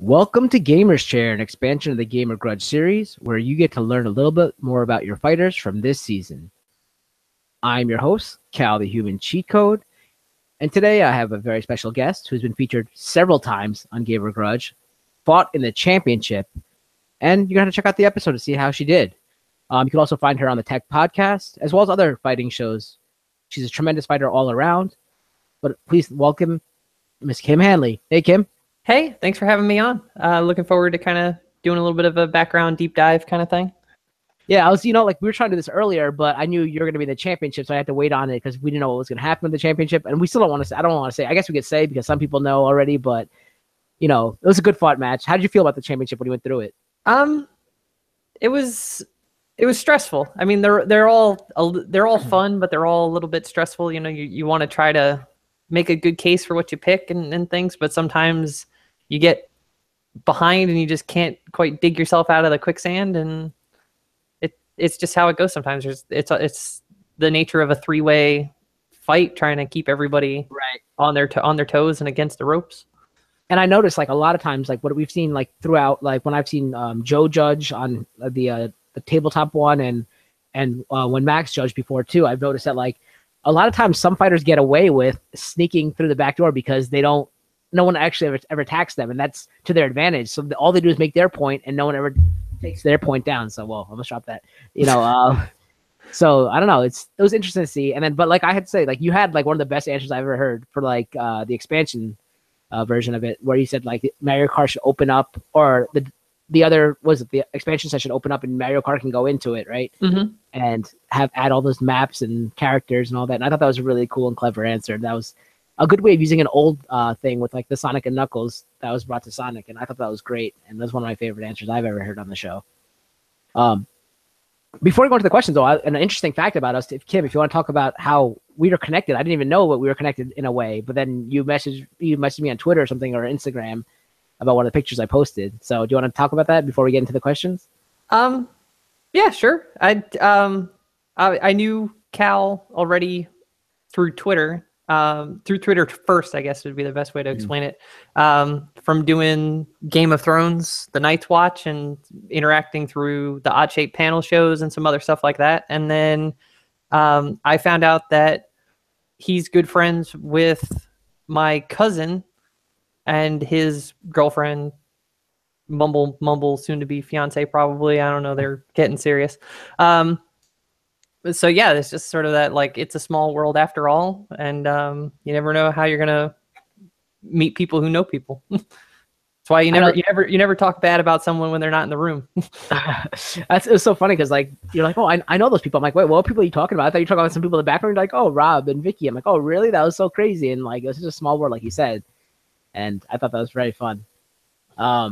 Welcome to Gamer's Chair, an expansion of the Gamer Grudge series, where you get to learn a little bit more about your fighters from this season. I'm your host, Cal the Human Cheat Code, and today I have a very special guest who's been featured several times on Gamer Grudge, fought in the championship, and you're going to check out the episode to see how she did. You can also find her on the Tech Podcast, as well as other fighting shows. She's a tremendous fighter all around, but please welcome Miss Kim Hanley. Hey, Kim. Hey, thanks for having me on. Looking forward to kind of doing a little bit of a background deep dive kind of thing. Yeah, I was, we were trying to do this earlier, but I knew you were going to be in the championship, so I had to wait on it because we didn't know what was going to happen with the championship. And we still don't want to say, I don't want to say, I guess we could say because some people know already, but, it was a good fought match. How did you feel about the championship when you went through it? It was stressful. I mean, they're all fun, but they're all a little bit stressful. You want to try to make a good case for what you pick and things, but sometimes you get behind and you just can't quite dig yourself out of the quicksand, and it's just how it goes sometimes. It's the nature of a three-way fight, trying to keep everybody right on their toes and against the ropes. And I noticed a lot of times what we've seen throughout, when I've seen Joe judge on the tabletop one and when Max judged before too, I've noticed that a lot of times some fighters get away with sneaking through the back door because no one actually ever attacks them, and that's to their advantage. So all they do is make their point, and no one ever takes their point down. So, well, I'm gonna drop that. So I don't know. It was interesting to see. And then, but I had to say, you had one of the best answers I've ever heard for the expansion version of it, where you said Mario Kart should open up, or the other was the expansion session open up and Mario Kart can go into it, right? Mm-hmm. And add all those maps and characters and all that. And I thought that was a really cool and clever answer. That was a good way of using an old thing with the Sonic and Knuckles that was brought to Sonic, and I thought that was great. And that was one of my favorite answers I've ever heard on the show. Before we go into the questions, though, an interesting fact about us, Kim, if you want to talk about how we are connected, I didn't even know that we were connected in a way. But then you messaged me on Twitter or something, or Instagram, about one of the pictures I posted. So do you want to talk about that before we get into the questions? Yeah, sure. I knew Cal already through Twitter. Through Twitter first, I guess would be the best way to explain it. From doing Game of Thrones, the Night's Watch, and interacting through the Odd Shape panel shows and some other stuff like that. And then I found out that he's good friends with my cousin and his girlfriend, mumble, soon to be fiance, probably. I don't know. They're getting serious. So yeah, it's just sort of that, it's a small world after all, and you never know how you're gonna meet people who know people. That's why you never talk bad about someone when they're not in the room. It's so funny because you're like, oh, I know those people. I'm like, wait, what people are you talking about? I thought you were talking about some people in the background. You're like, oh, Rob and Vicky. I'm like, oh, really? That was so crazy. And it was just a small world, like you said. And I thought that was very fun. But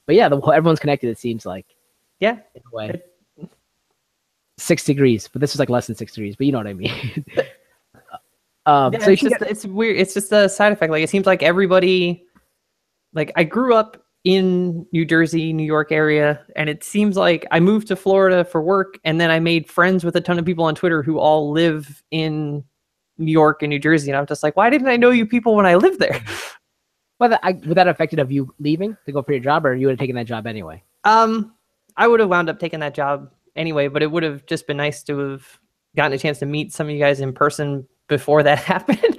yeah, everyone's connected. It seems like, yeah, in a way. 6 degrees, but this was less than 6 degrees, but you know what I mean. So it's weird. It's just a side effect. It seems like everybody, I grew up in New Jersey, New York area, and it seems like I moved to Florida for work, and then I made friends with a ton of people on Twitter who all live in New York and New Jersey, and I'm just like, why didn't I know you people when I lived there? Well, would that affected of you leaving to go for your job, or you would have taken that job anyway? I would have wound up taking that job anyway, but it would have just been nice to have gotten a chance to meet some of you guys in person before that happened.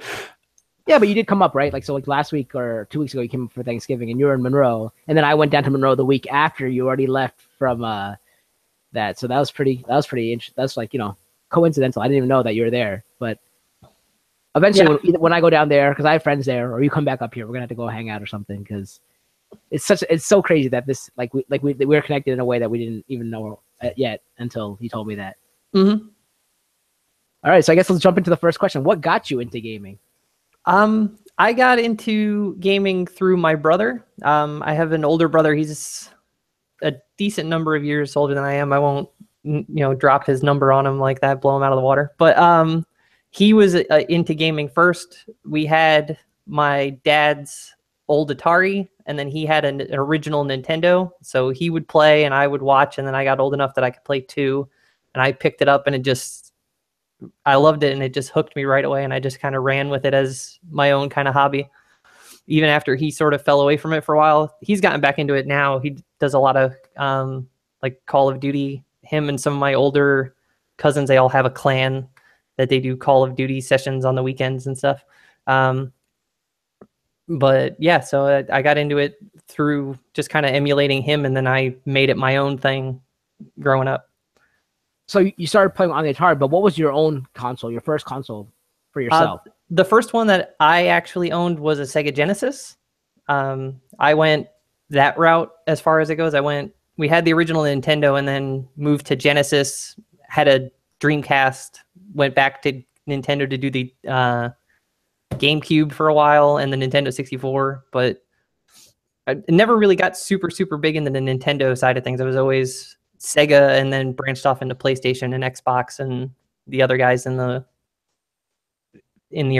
Yeah, but you did come up, right? So last week or 2 weeks ago, you came up for Thanksgiving, and you were in Monroe, and then I went down to Monroe the week after you already left from that. So that was pretty interesting. That's coincidental. I didn't even know that you were there, but eventually, when I go down there, because I have friends there, or you come back up here, we're gonna have to go hang out or something, because it's so crazy that this we're connected in a way that we didn't even know yet until he told me that. Mm-hmm. All right, so I guess let's jump into the first question. What got you into gaming? I got into gaming through my brother. I have an older brother. He's a decent number of years older than I am. I won't, drop his number on him like that, blow him out of the water. But he was into gaming first. We had my dad's old Atari, and then he had an original Nintendo, so he would play and I would watch, and then I got old enough that I could play too, and I picked it up, and I loved it, and it just hooked me right away, and I just kind of ran with it as my own kind of hobby. even after he sort of fell away from it for a while. He's gotten back into it now. He does a lot of like Call of Duty. Him and some of my older cousins, they all have a clan that they do Call of Duty sessions on the weekends and stuff. But yeah, so I got into it through just kind of emulating him, and then I made it my own thing growing up. So you started playing on the Atari, but what was your own console, your first console for yourself? The first one that I actually owned was a Sega Genesis. I went that route as far as it goes. We had the original Nintendo and then moved to Genesis, had a Dreamcast, went back to Nintendo to do the GameCube for a while and the Nintendo 64, but I never really got super, super big into the Nintendo side of things. I was always Sega and then branched off into PlayStation and Xbox and the other guys in the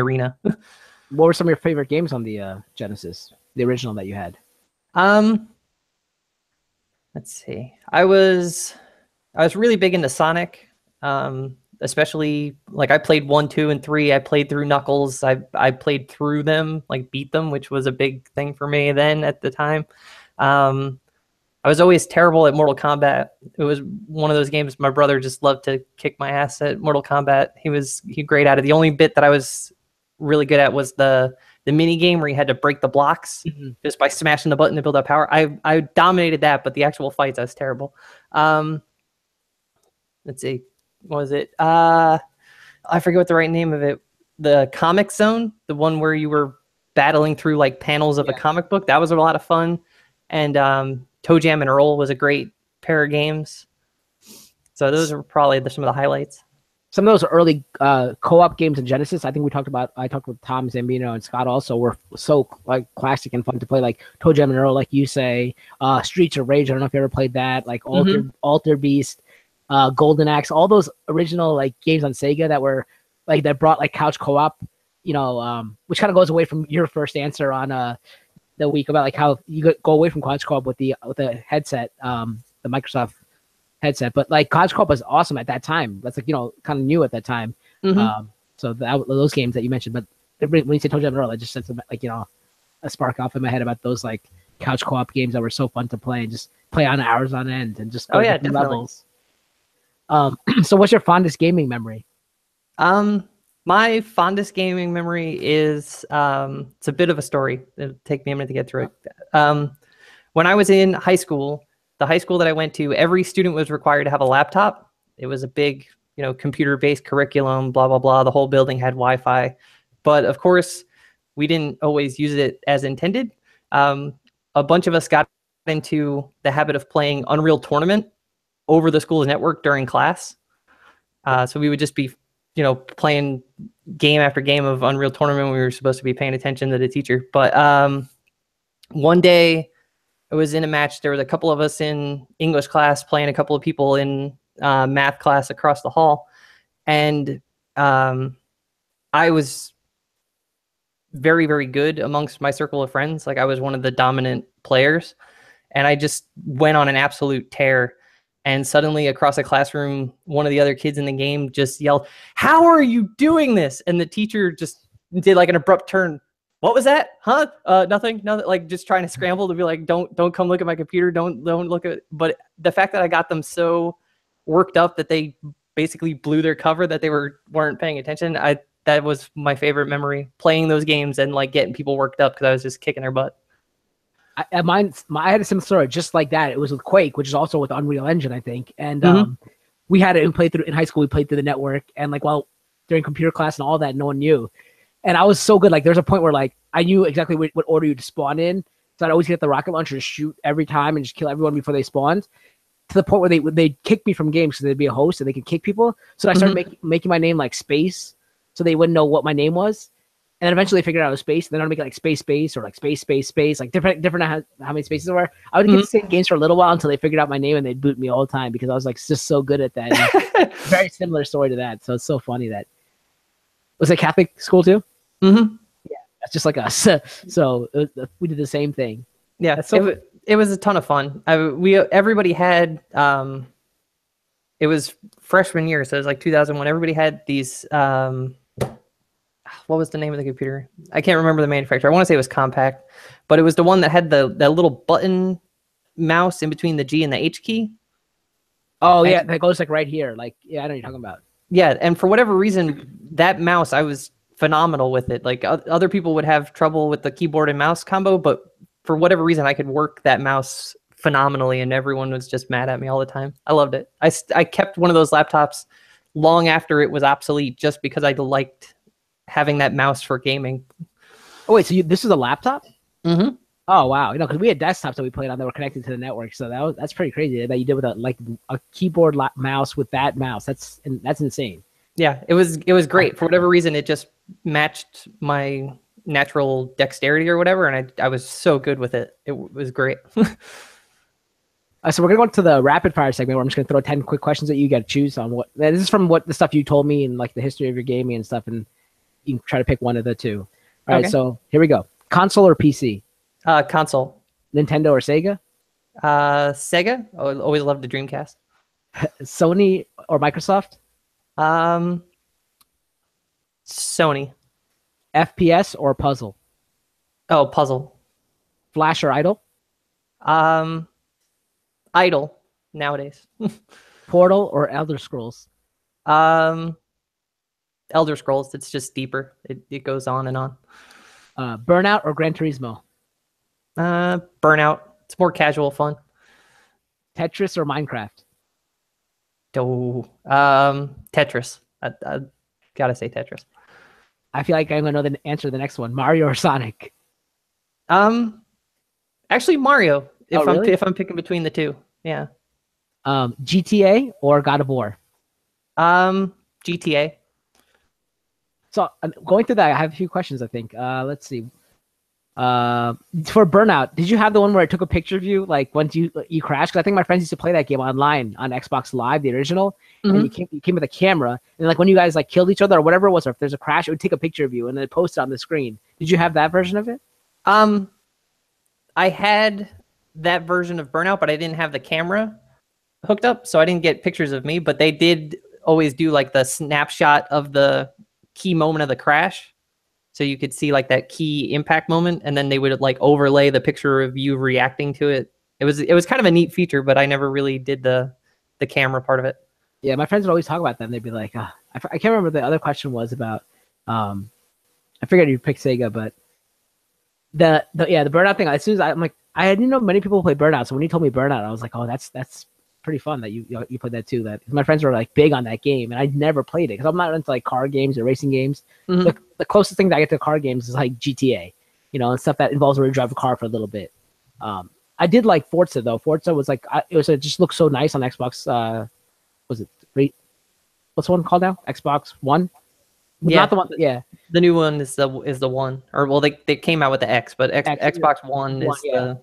arena. What were some of your favorite games on the Genesis, the original that you had? Let's see. I was really big into Sonic. Especially like I played 1, 2, and 3. I played through Knuckles. I played through them, like beat them, which was a big thing for me then at the time. I was always terrible at Mortal Kombat. It was one of those games my brother just loved to kick my ass at Mortal Kombat. He great at it. The only bit that I was really good at was the mini game where you had to break the blocks just by smashing the button to build up power. I dominated that, but the actual fights I was terrible. Let's see. What was it? I forget what the right name of it. The Comic Zone, the one where you were battling through like panels of a comic book. That was a lot of fun. And Toe Jam and Earl was a great pair of games. So those are probably some of the highlights. Some of those early co-op games in Genesis, I talked with Tom Zambino and Scott also, were so like classic and fun to play, like Toe Jam and Earl, like you say, Streets of Rage. I don't know if you ever played that, like Alter Beast. Golden Axe, all those original like games on Sega that were like that brought like couch co-op, which kind of goes away from your first answer on the week about like how you go away from couch co-op with the headset, the Microsoft headset. But like couch co-op was awesome at that time. That's like kind of new at that time. So those games that you mentioned, but when you say Toe Jam and Earl, I just sent like a spark off in my head about those like couch co-op games that were so fun to play and just play on hours on end and just go levels. So what's your fondest gaming memory? My fondest gaming memory is, it's a bit of a story. It'll take me a minute to get through it. When I was in high school, the high school that I went to, every student was required to have a laptop. It was a big, computer-based curriculum, blah, blah, blah. The whole building had Wi-Fi. But of course, we didn't always use it as intended. A bunch of us got into the habit of playing Unreal Tournament over the school's network during class. So we would just be, playing game after game of Unreal Tournament when we were supposed to be paying attention to the teacher. But one day I was in a match. There was a couple of us in English class playing a couple of people in math class across the hall. And I was very, very good amongst my circle of friends. Like I was one of the dominant players. And I just went on an absolute tear. And suddenly across the classroom, one of the other kids in the game just yelled, "How are you doing this?" And the teacher just did like an abrupt turn. "What was that? Huh? Nothing. Like just trying to scramble to be like, don't come look at my computer. Don't look at." But the fact that I got them so worked up that they basically blew their cover, that they weren't paying attention. That was my favorite memory, playing those games and like getting people worked up because I was just kicking their butt. I had a similar story just like that. It was with Quake, which is also with Unreal Engine, I think. And we had it and played through in high school. We played through the network, and like during computer class and all that, no one knew. And I was so good. Like there's a point where like I knew exactly what order you'd spawn in, so I'd always get the rocket launcher to shoot every time and just kill everyone before they spawned. To the point where they'd kick me from games because they'd be a host and they could kick people. So I started making my name like Space, so they wouldn't know what my name was. And then eventually they figured out it was Space. And then I'd make it like Space or like Space, like different how many spaces there were. I would get the same games for a little while until they figured out my name and they'd boot me all the time because I was like just so good at that. Very similar story to that. So it's so funny that was it Catholic school too? Yeah, that's just like us. So we did the same thing. Yeah, it was a ton of fun. Everybody had it was freshman year, so it was like 2001. Everybody had these what was the name of the computer? I can't remember the manufacturer. I want to say it was Compaq, but it was the one that had that little button mouse in between the G and the H key. Oh yeah, that goes like right here. Like yeah, I know what you're talking about. Yeah, and for whatever reason, that mouse, I was phenomenal with it. Like other people would have trouble with the keyboard and mouse combo, but for whatever reason, I could work that mouse phenomenally, and everyone was just mad at me all the time. I loved it. I kept one of those laptops long after it was obsolete just because I liked having that mouse for gaming. Oh wait, so this is a laptop? Mm-hmm. Oh wow, because we had desktops that we played on that were connected to the network, so that's pretty crazy that you did with a keyboard mouse with that mouse. That's insane. Yeah, it was great. For whatever reason, it just matched my natural dexterity or whatever, and I was so good with it. It was great. So we're gonna go into the rapid fire segment where I'm just gonna throw 10 quick questions at you. You got to choose on what. This is from what the stuff you told me and like the history of your gaming and stuff, and you can try to pick one of the two. All right, so here we go. Console or PC? Console. Nintendo or Sega? Sega. I always loved the Dreamcast. Sony or Microsoft? Sony. FPS or puzzle? Oh, puzzle. Flash or idle? Idle nowadays. Portal or Elder Scrolls? Elder Scrolls. It's just deeper. It goes on and on. Burnout or Gran Turismo? Burnout. It's more casual fun. Tetris or Minecraft? Tetris. I gotta say Tetris. I feel like I'm gonna know the answer to the next one. Mario or Sonic? Actually Mario. Really? If I'm picking between the two, yeah. GTA or God of War? GTA. So going through that, I have a few questions. I think. Let's see. For Burnout, did you have the one where I took a picture of you, like once you crashed? Because I think my friends used to play that game online on Xbox Live, the original, and you came with a camera, and like when you guys like killed each other or whatever it was, or if there's a crash, it would take a picture of you and then post it on the screen. Did you have that version of it? I had that version of Burnout, but I didn't have the camera hooked up, so I didn't get pictures of me. But they did always do like the snapshot of the key moment of the crash. So you could see like that key impact moment, and then they would like overlay the picture of you reacting to it. It was kind of a neat feature, but I never really did the camera part of it. Yeah, my friends would always talk about them. They'd be like, I can't remember what the other question was about. I figured you'd pick Sega, but the Burnout thing. As soon as I'm like, I didn't know many people play Burnout, so when you told me Burnout, I was like, oh, that's pretty fun that you played that too. That my friends were like big on that game, and I never played it because I'm not into like car games or racing games. The closest thing that I get to car games is like GTA, and stuff that involves where you drive a car for a little bit. I did like Forza though. Forza was like it just looked so nice on Xbox. Was it what's the one called now? Xbox One? Yeah, not the one. Yeah, the new one is the one. Or well, they came out with the X, but Xbox One is the.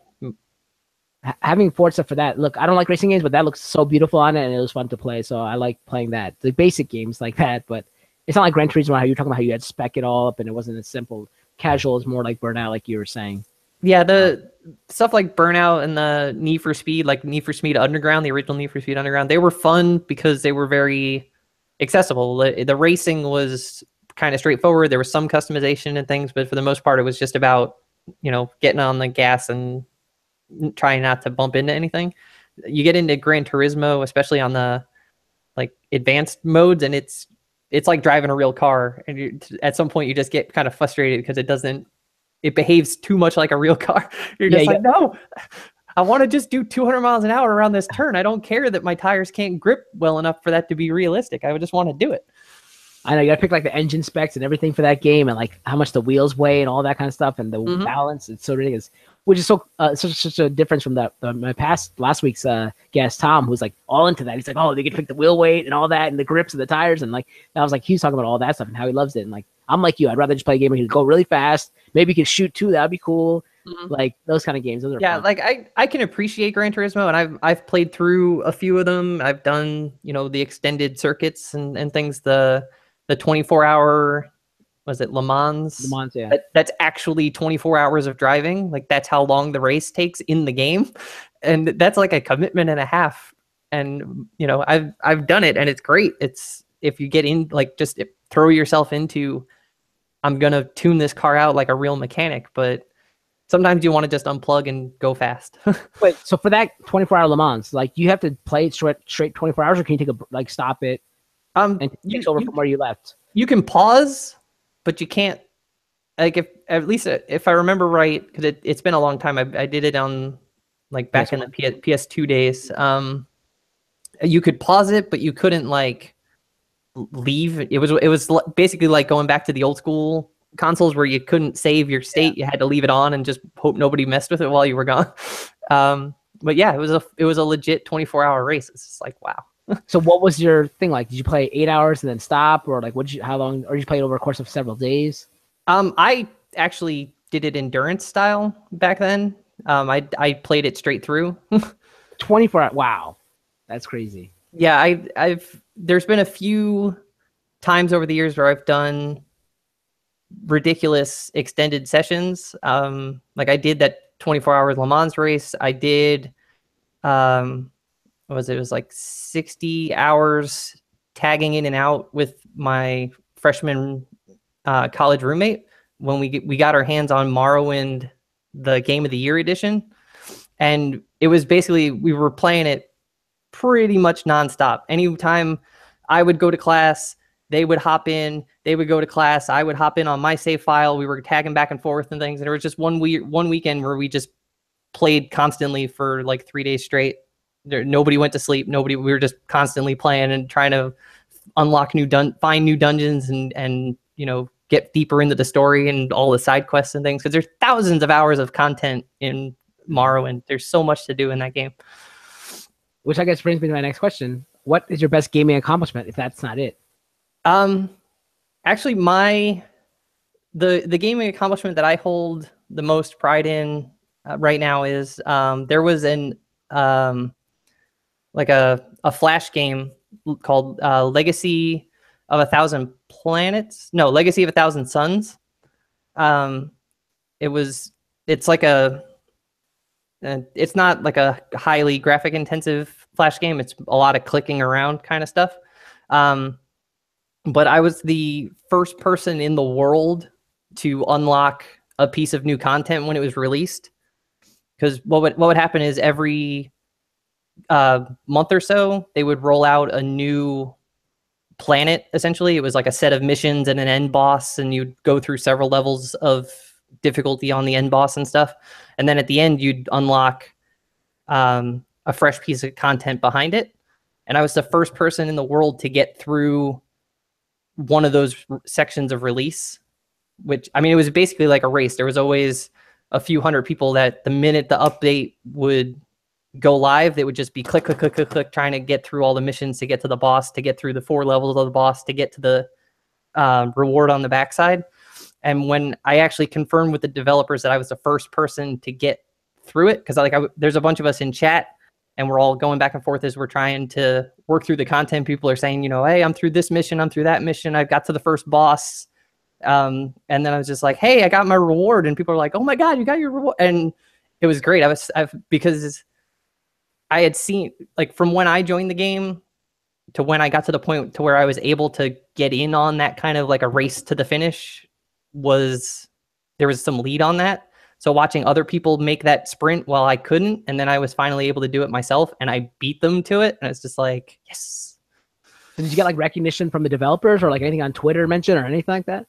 Having Forza for that, look, I don't like racing games, but that looks so beautiful on it, and it was fun to play. So I like playing that. The basic games like that, but it's not like Gran Turismo. How you're talking about how you had to spec it all up, and it wasn't as simple. Casual is more like Burnout, like you were saying. Yeah, the stuff like Burnout and the Need for Speed, like Need for Speed Underground, the original Need for Speed Underground, they were fun because they were very accessible. The racing was kind of straightforward. There was some customization and things, but for the most part, it was just about getting on the gas and trying not to bump into anything. You get into Gran Turismo, especially on the like advanced modes, and it's like driving a real car. And at some point, you just get kind of frustrated because it behaves too much like a real car. You're just no, I want to just do 200 miles an hour around this turn. I don't care that my tires can't grip well enough for that to be realistic. I would just want to do it. I know you gotta pick like the engine specs and everything for that game, and like how much the wheels weigh and all that kind of stuff, and the balance. It's so ridiculous, which is so such a difference from my last week's guest Tom, who's like all into that. He's like, oh, they can pick the wheel weight and all that, and the grips of the tires, and like I was like, he's talking about all that stuff and how he loves it. And like I'm like you, I'd rather just play a game where you can go really fast. Maybe you can shoot too. That'd be cool. Like those kind of games. Those are fun. Like I can appreciate Gran Turismo, and I've played through a few of them. I've done the extended circuits and things. The 24-hour, was it Le Mans? Le Mans, yeah. That's actually 24 hours of driving. Like that's how long the race takes in the game, and that's like a commitment and a half. And I've done it, and it's great. It's if you get in, like just throw yourself into I'm going to tune this car out like a real mechanic, but sometimes you want to just unplug and go fast. Wait, so for that 24-hour Le Mans, like you have to play it straight 24 hours, or can you take a like stop it and take over from where you left? You can pause, but you can't. Like if at least if I remember right, because it's been a long time. I did it on like back in the PS2 days. You could pause it, but you couldn't like leave. It was basically like going back to the old school consoles where you couldn't save your state. You had to leave it on and just hope nobody messed with it while you were gone. But yeah, it was a legit 24-hour race. It's just like, wow. So what was your thing like? Did you play 8 hours and then stop, or like how long, or did you play it over a course of several days? I actually did it endurance style back then. I played it straight through. 24 hours. Wow. That's crazy. Yeah, there's been a few times over the years where I've done ridiculous extended sessions. Like I did that 24-hour Le Mans race. I did what was it? It was like 60 hours tagging in and out with my freshman college roommate when we got our hands on Morrowind, the Game of the Year edition. And it was basically, we were playing it pretty much nonstop. Anytime I would go to class, they would hop in, they would go to class, I would hop in on my save file. We were tagging back and forth and things. And there was just one weekend where we just played constantly for like 3 days straight. Nobody went to sleep. We were just constantly playing and trying to unlock find new dungeons and get deeper into the story and all the side quests and things. Because there's thousands of hours of content in Morrowind. There's so much to do in that game. Which I guess brings me to my next question. What is your best gaming accomplishment, if that's not it? Actually, the gaming accomplishment that I hold the most pride in right now is there was like a Flash game called Legacy of a Thousand Planets. No, Legacy of a Thousand Suns. It's not like a highly graphic intensive Flash game. It's a lot of clicking around kind of stuff. But I was the first person in the world to unlock a piece of new content when it was released. Because what would happen is every month or so, they would roll out a new planet. Essentially, it was like a set of missions and an end boss, and you'd go through several levels of difficulty on the end boss and stuff. And then at the end, you'd unlock a fresh piece of content behind it. And I was the first person in the world to get through one of those sections of release, which, I mean, it was basically like a race. There was always a few hundred people that the minute the update would go live, they would just be click, click, click, click, click, trying to get through all the missions to get to the boss, to get through the 4 levels of the boss, to get to the reward on the backside. And when I actually confirmed with the developers that I was the first person to get through it, because there's a bunch of us in chat, and we're all going back and forth as we're trying to work through the content. People are saying, hey, I'm through this mission, I'm through that mission, I've got to the first boss. And then I was just like, hey, I got my reward. And people are like, oh my God, you got your reward. And it was great. Because I had seen, like, from when I joined the game to when I got to the point to where I was able to get in on that kind of like a race to the finish, there was some lead on that. So watching other people make that sprint while I couldn't, and then I was finally able to do it myself, and I beat them to it, and it's just like, yes. Did you get like recognition from the developers, or like anything on Twitter mention or anything like that?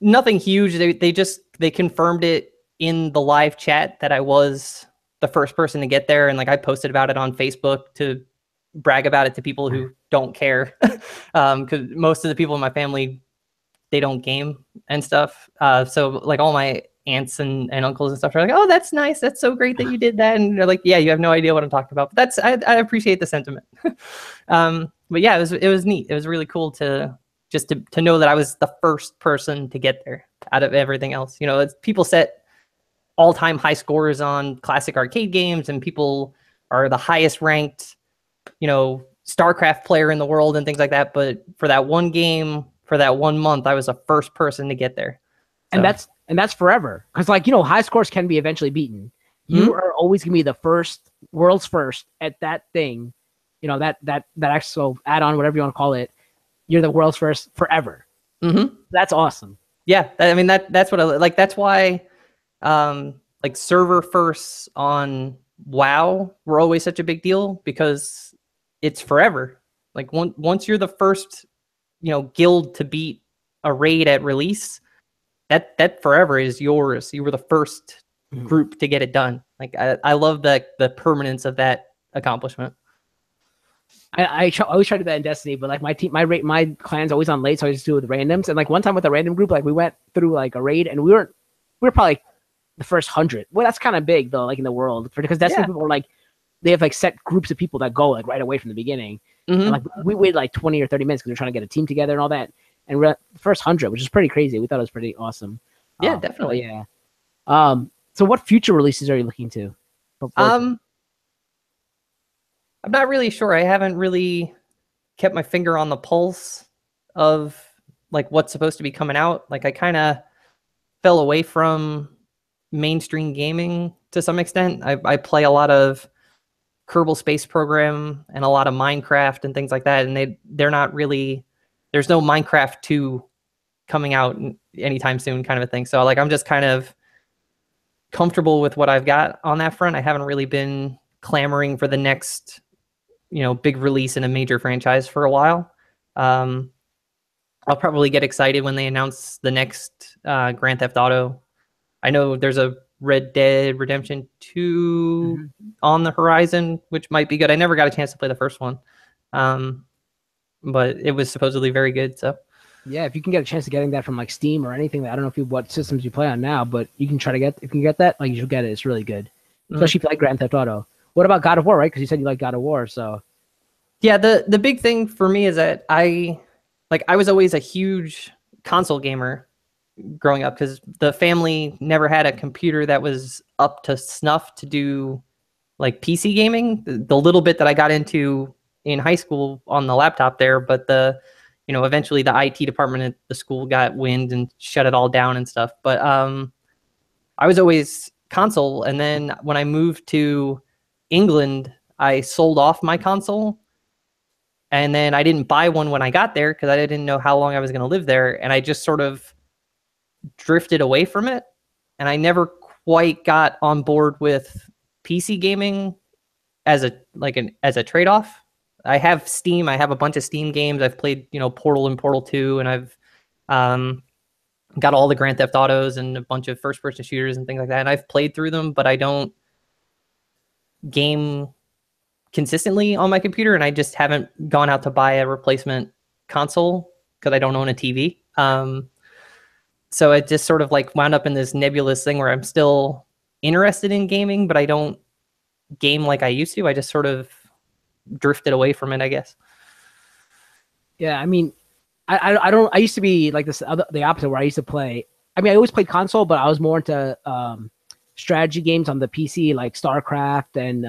Nothing huge. They confirmed it in the live chat that I was the first person to get there, and like I posted about it on Facebook to brag about it to people who don't care, because most of the people in my family, they don't game and stuff. So like all my aunts and uncles and stuff are like, oh, that's nice, that's so great that you did that. And they're like, yeah, you have no idea what I'm talking about. But I appreciate the sentiment. But yeah, it was neat. It was really cool to know that I was the first person to get there out of everything else. People set all-time high scores on classic arcade games, and people are the highest ranked, StarCraft player in the world and things like that. But for that one game, for that 1 month, I was the first person to get there. So. And that's forever. Because high scores can be eventually beaten. You are always gonna be the world's first at that thing. That actual add-on, whatever you want to call it. You're the world's first forever. Mm-hmm. That's awesome. Yeah, I mean that's what I like. That's why, like server firsts on WoW were always such a big deal because it's forever. Like once you're the first, guild to beat a raid at release, that forever is yours. You were the first group to get it done. Like I love the permanence of that accomplishment. I always try to do that in Destiny, but like my clan's always on late, so I just do it with randoms. And like one time with a random group, like we went through like a raid, and we were probably the first 100. Well, that's kind of big though, like in the world, because Destiny people are like they have like set groups of people that go like right away from the beginning. And like we waited like 20 or 30 minutes because we are trying to get a team together and all that. And we're at the first 100, which is pretty crazy. We thought it was pretty awesome. Yeah, definitely. Yeah. So what future releases are you looking to? I'm not really sure. I haven't really kept my finger on the pulse of like what's supposed to be coming out. Like I kind of fell away from mainstream gaming to some extent. I play a lot of Kerbal Space Program and a lot of Minecraft and things like that, and they're not really. There's no Minecraft 2 coming out anytime soon, kind of a thing. So like I'm just kind of comfortable with what I've got on that front. I haven't really been clamoring for the next big release in a major franchise for a while. I'll probably get excited when they announce the next Grand Theft Auto. I know there's a Red Dead Redemption 2 on the horizon, which might be good. I never got a chance to play the first one, but it was supposedly very good. So yeah, if you can get a chance to getting that from like Steam or anything, I don't know what systems you play on now, but you can try to if you can get that, like you should get it. It's really good, especially if you like Grand Theft Auto. What about God of War, right? Because you said you like God of War, so. Yeah, the big thing for me is that I was always a huge console gamer growing up because the family never had a computer that was up to snuff to do like PC gaming. The little bit that I got into in high school on the laptop there, but eventually the IT department at the school got wind and shut it all down and stuff. But I was always console, and then when I moved to England, I sold off my console, and then I didn't buy one when I got there because I didn't know how long I was going to live there, and I just sort of drifted away from it, and I never quite got on board with PC gaming as a trade-off. I have Steam. I have a bunch of Steam games. I've played, Portal and Portal 2, and I've got all the Grand Theft Autos and a bunch of first-person shooters and things like that, and I've played through them, but I don't game consistently on my computer, and I just haven't gone out to buy a replacement console because I don't own a TV. So it just sort of like wound up in this nebulous thing where I'm still interested in gaming, but I don't game like I used to. I just sort of drifted away from it, I guess. Yeah, I mean, I used to be like the opposite, where I used to play. I mean, I always played console, but I was more into strategy games on the PC, like StarCraft, and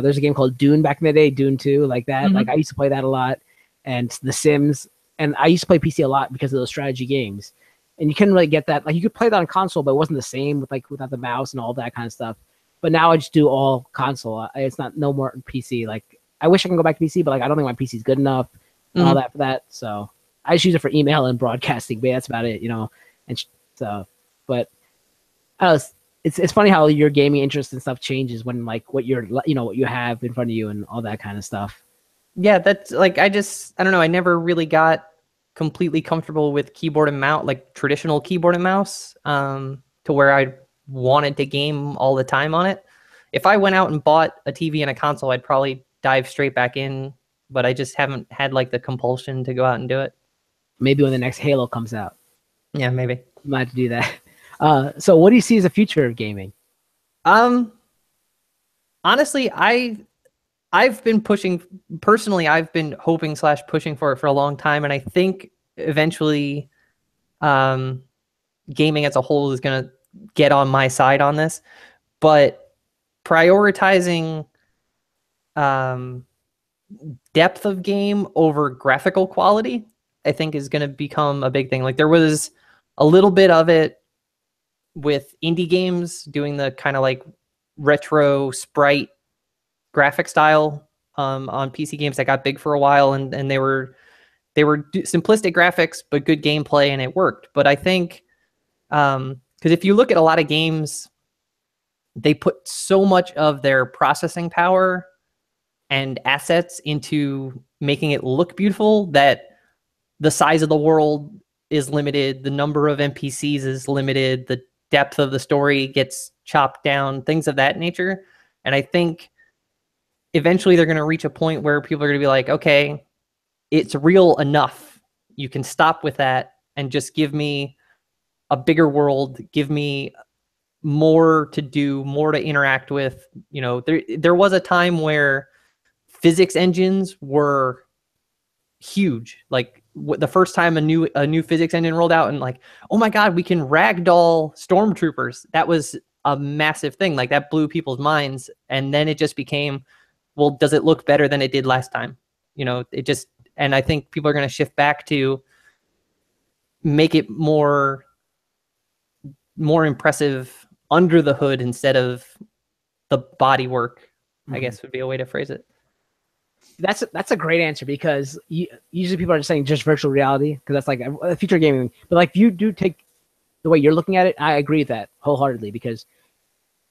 there's a game called Dune back in the day, Dune 2, like that. Like I used to play that a lot, and The Sims, and I used to play PC a lot because of those strategy games. And you couldn't really get that. Like you could play that on console, but it wasn't the same without the mouse and all that kind of stuff. But now I just do all console. It's no more PC. Like I wish I can go back to PC, but like I don't think my PC is good enough and all that for that. So I just use it for email and broadcasting, but that's about it, And so, but I don't know, it's funny how your gaming interest and stuff changes when like what you have in front of you and all that kind of stuff. Yeah, that's like I don't know. I never really got completely comfortable with keyboard and mouse, like traditional keyboard and mouse, to where I wanted to game all the time on it. If I went out and bought a TV and a console, I'd probably dive straight back in, but I just haven't had like the compulsion to go out and do it. Maybe when the next Halo comes out. Yeah, maybe. You might have to do that. So what do you see as the future of gaming? Honestly, I've been pushing personally. I've been hoping / pushing for it for a long time, and I think eventually, gaming as a whole is going to get on my side on this. But prioritizing depth of game over graphical quality, I think, is going to become a big thing. Like there was a little bit of it with indie games doing the kind of like retro sprite graphic style on PC games that got big for a while, and they were they were simplistic graphics, but good gameplay, and it worked. But I think, because if you look at a lot of games, they put so much of their processing power and assets into making it look beautiful that the size of the world is limited, the number of NPCs is limited, the depth of the story gets chopped down, things of that nature. And I think eventually they're going to reach a point where people are going to be like, okay, it's real enough. You can stop with that and just give me a bigger world, give me more to do, more to interact with. You know, there was a time where physics engines were huge. Like the first time a new physics engine rolled out, and like, oh my god, we can ragdoll stormtroopers. That was a massive thing. Like that blew people's minds. And then it just became, well, does it look better than it did last time? You know, it just, and I think people are going to shift back to make it more impressive under the hood instead of the body work, I guess would be a way to phrase it. That's a great answer, because usually people are just saying just virtual reality, because that's like a future gaming. But like, if you do take the way you're looking at it, I agree with that wholeheartedly, because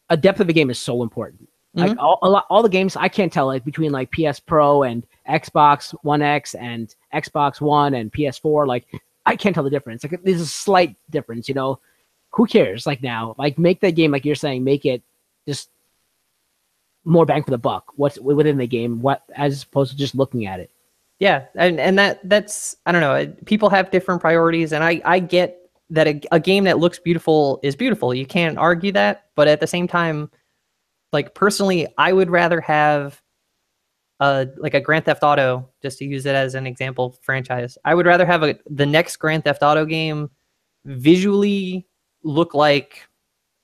a depth of a game is so important. Like all the games, I can't tell like between like PS Pro and Xbox One X and Xbox One and PS4. Like I can't tell the difference. Like there's a slight difference, you know. Who cares? Like now, like make that game, like you're saying, make it just more bang for the buck. What's within the game, what, as opposed to just looking at it. Yeah, and that's, I don't know. People have different priorities, and I get that a game that looks beautiful is beautiful. You can't argue that, but at the same time, like personally, I would rather have like a Grand Theft Auto, just to use it as an example franchise. I would rather have the next Grand Theft Auto game visually look like,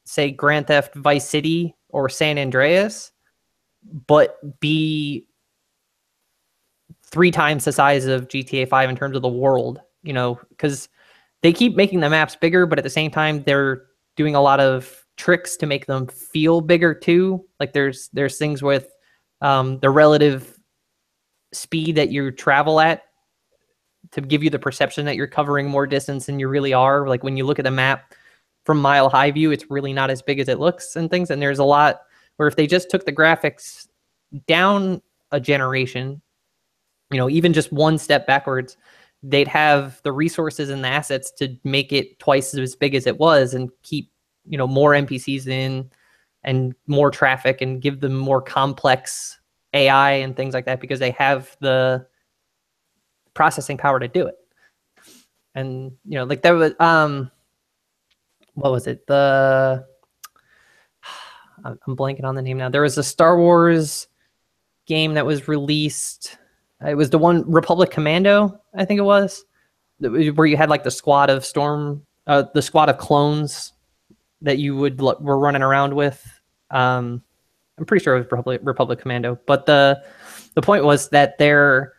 say, Grand Theft Vice City or San Andreas, but be 3 times the size of GTA 5 in terms of the world, you know, because they keep making the maps bigger, but at the same time, they're doing a lot of tricks to make them feel bigger too. Like there's things with the relative speed that you travel at to give you the perception that you're covering more distance than you really are. Like when you look at the map from mile high view, it's really not as big as it looks and things. And there's a lot where if they just took the graphics down a generation, you know, even just one step backwards, they'd have the resources and the assets to make it twice as big as it was and keep, you know, more NPCs in and more traffic and give them more complex AI and things like that, because they have the processing power to do it. And, you know, like there was, what was it? I'm blanking on the name now. There was a Star Wars game that was released. It was the one, Republic Commando, I think it was, where you had like the squad of clones that you were running around with. I'm pretty sure it was Republic Commando. But the point was that the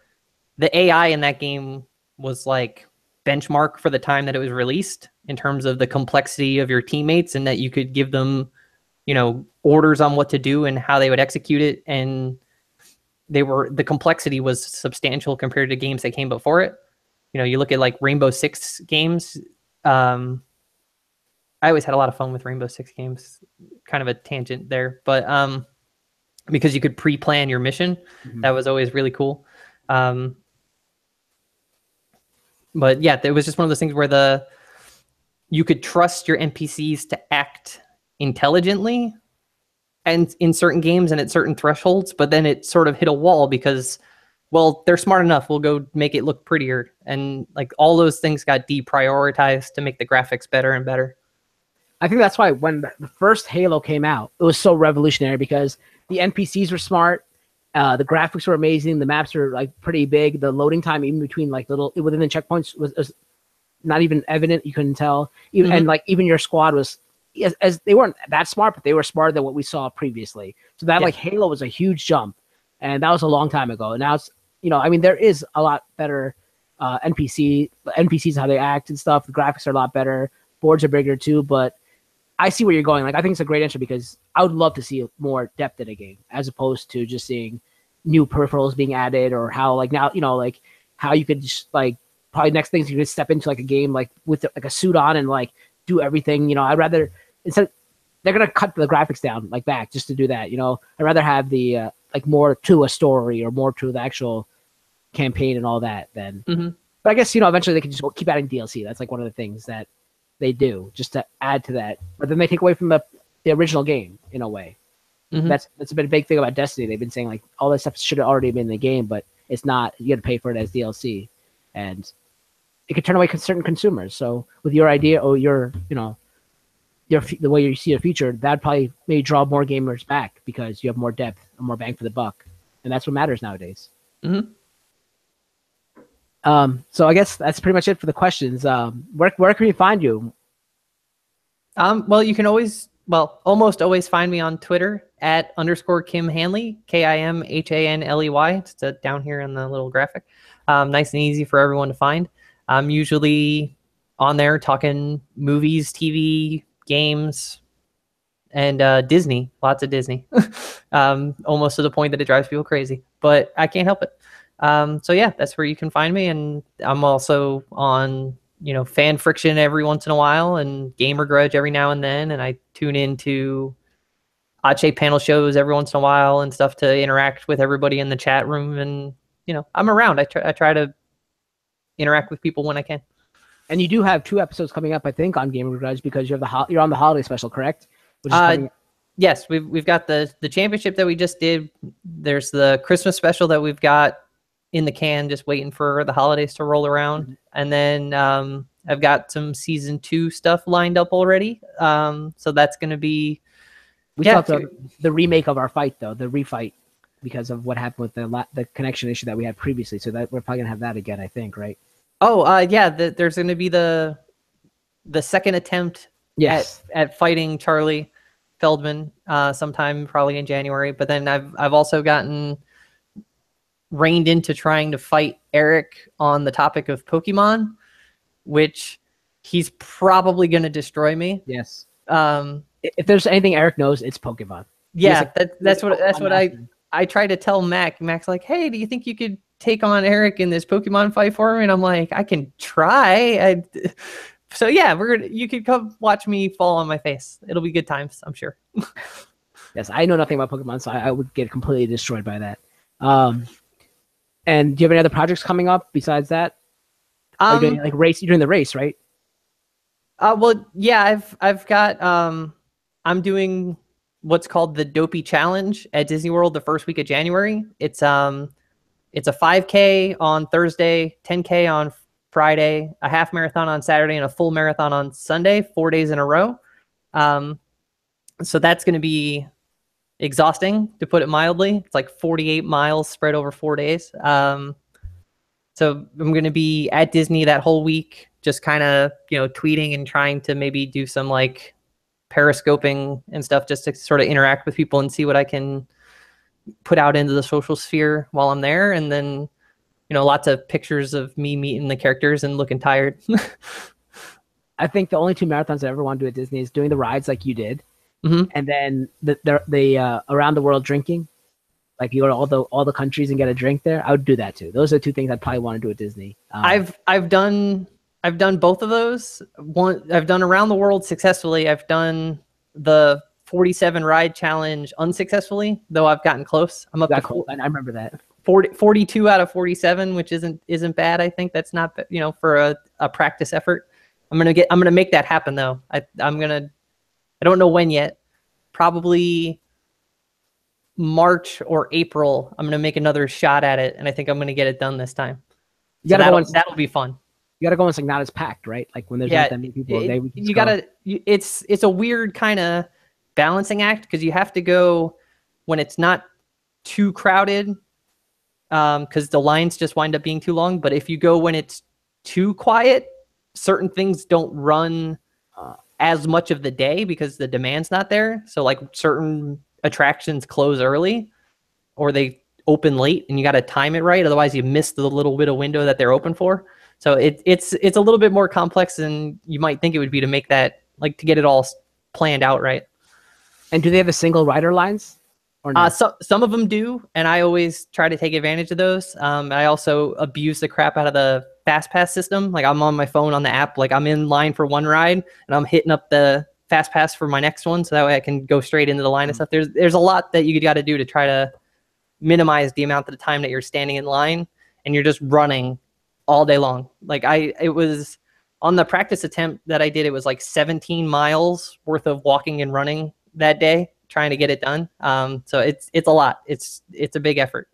AI in that game was like benchmark for the time that it was released in terms of the complexity of your teammates, and that you could give them, you know, orders on what to do and how they would execute it. And the complexity was substantial compared to games that came before it. You know, you look at like Rainbow Six games. I always had a lot of fun with Rainbow Six games. Kind of a tangent there, but because you could pre-plan your mission, that was always really cool. But yeah, it was just one of those things where you could trust your NPCs to act intelligently and in certain games and at certain thresholds, but then it sort of hit a wall because, well, they're smart enough, we'll go make it look prettier. And like all those things got deprioritized to make the graphics better and better. I think that's why when the first Halo came out, it was so revolutionary, because the NPCs were smart, the graphics were amazing, the maps were like pretty big, the loading time even between like within the checkpoints was not even evident. You couldn't tell, even and like even your squad was as they weren't that smart, but they were smarter than what we saw previously. So that like Halo was a huge jump, and that was a long time ago. And now it's, you know, I mean, there is a lot better NPCs, how they act and stuff. The graphics are a lot better, boards are bigger too, but I see where you're going. Like, I think it's a great answer, because I would love to see more depth in a game as opposed to just seeing new peripherals being added, or how like now, you know, like how you could just like probably next things you could step into like a game like with like a suit on and like do everything. You know, I'd rather instead they're gonna cut the graphics down like back just to do that. You know, I'd rather have the like more to a story or more to the actual campaign and all that than. But I guess you know eventually they can just keep adding DLC. That's like one of the things that they do just to add to that. But then they take away from the original game in a way. That's been a big thing about Destiny. They've been saying like all this stuff should have already been in the game, but it's not. You got to pay for it as DLC, and it could turn away certain consumers. So with your idea or your the way you see your future, that probably may draw more gamers back because you have more depth and more bang for the buck, and that's what matters nowadays. So I guess that's pretty much it for the questions. Where can we find you? Well, you can almost always find me on Twitter at _Kim Hanley, KIMHANLEY. It's down here in the little graphic. Nice and easy for everyone to find. I'm usually on there talking movies, TV, games, and Disney. Lots of Disney. Almost to the point that it drives people crazy, but I can't help it. So yeah, that's where you can find me. And I'm also on, Fan Friction every once in a while and Gamer Grudge every now and then. And I tune into Ache panel shows every once in a while and stuff to interact with everybody in the chat room. And, I'm around. I try to interact with people when I can. And you do have 2 episodes coming up, I think, on Gamer Grudge because you're on the holiday special, correct? Which is yes, we've got the championship that we just did. There's the Christmas special that we've got in the can, just waiting for the holidays to roll around. And then I've got some season 2 stuff lined up already. So that's going to be. We thought the remake of our fight though, the refight, because of what happened with the connection issue that we had previously. So that we're probably gonna have that again, I think, right? Oh, yeah. There's going to be the second attempt at fighting Charlie Feldman sometime probably in January. But then I've also gotten reined into trying to fight Eric on the topic of Pokemon, which he's probably going to destroy me. Yes. If there's anything Eric knows, it's Pokemon. Yeah, that's what I try to tell Mac. Mac's like, hey, do you think you could take on Eric in this Pokemon fight for me? And I'm like, I can try. So yeah, you could come watch me fall on my face. It'll be good times, I'm sure. Yes, I know nothing about Pokemon, so I would get completely destroyed by that. And do you have any other projects coming up besides that? You're doing You're doing the race, right? Well, yeah, I've got I'm doing what's called the Dopey Challenge at Disney World the first week of January. It's a 5K on Thursday, 10K on Friday, a half marathon on Saturday, and a full marathon on Sunday, 4 days in a row. So that's going to be exhausting, to put it mildly. It's like 48 miles spread over 4 days. So I'm going to be at Disney that whole week, just kind of, tweeting and trying to maybe do some like periscoping and stuff just to sort of interact with people and see what I can put out into the social sphere while I'm there. And then, lots of pictures of me meeting the characters and looking tired. I think the only 2 marathons I ever want to do at Disney is doing the rides like you did. And then the around the world drinking, like you go to all the countries and get a drink there. I would do that too. Those are 2 things I'd probably want to do at Disney. I've done both of those. I've done around the world successfully. I've done the 47 ride challenge unsuccessfully, though I've gotten close. I'm up to I remember that 42 out of 47, which isn't bad. I think that's not, for a practice effort. I'm gonna make that happen though. I don't know when yet. Probably March or April. I'm gonna make another shot at it, and I think I'm gonna get it done this time. So that'll be fun. You gotta go when it's like not as packed, right? Like when there's not that many people. It's a weird kind of balancing act because you have to go when it's not too crowded, because the lines just wind up being too long. But if you go when it's too quiet, certain things don't run as much of the day because the demand's not there. So like certain attractions close early or they open late, and you got to time it right. Otherwise you miss the little bit of window that they're open for. So it's a little bit more complex than you might think it would be to make that, like, to get it all planned out right. And do they have the single rider lines? or not? Some of them do, and I always try to take advantage of those. I also abuse the crap out of the fast pass system. Like I'm on my phone on the app, like I'm in line for one ride and I'm hitting up the fast pass for my next one, so that way I can go straight into the line and stuff. There's a lot that you got to do to try to minimize the amount of the time that you're standing in line and you're just running all day long. Like it was on the practice attempt that I did, it was like 17 miles worth of walking and running that day, trying to get it done. So it's a lot. It's a big effort.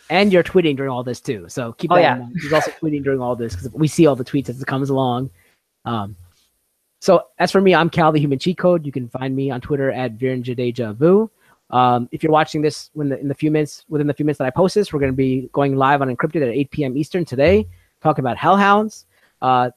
And you're tweeting during all this too. So keep that in mind. He's also tweeting during all this because we see all the tweets as it comes along. So as for me, I'm Cal, the Human Cheat Code. You can find me on Twitter at VirenJadejaVu. If you're watching this within the few minutes that I post this, we're going to be going live on Encrypted at 8 p.m. Eastern today, talking about Hellhounds.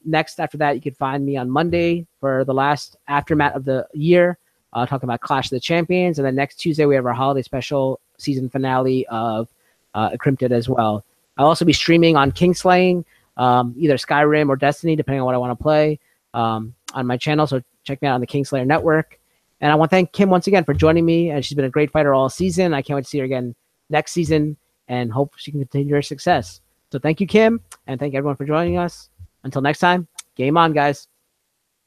Next, after that, you can find me on Monday for the last aftermath of the year, talking about Clash of the Champions. And then next Tuesday, we have our holiday special season finale of Encrypted as well. I'll also be streaming on Kingslaying, either Skyrim or Destiny, depending on what I want to play, on my channel. So check me out on the Kingslayer Network. And I want to thank Kim once again for joining me. And she's been a great fighter all season. I can't wait to see her again next season and hope she can continue her success. So thank you, Kim. And thank everyone for joining us. Until next time, game on, guys.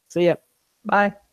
See ya. Bye.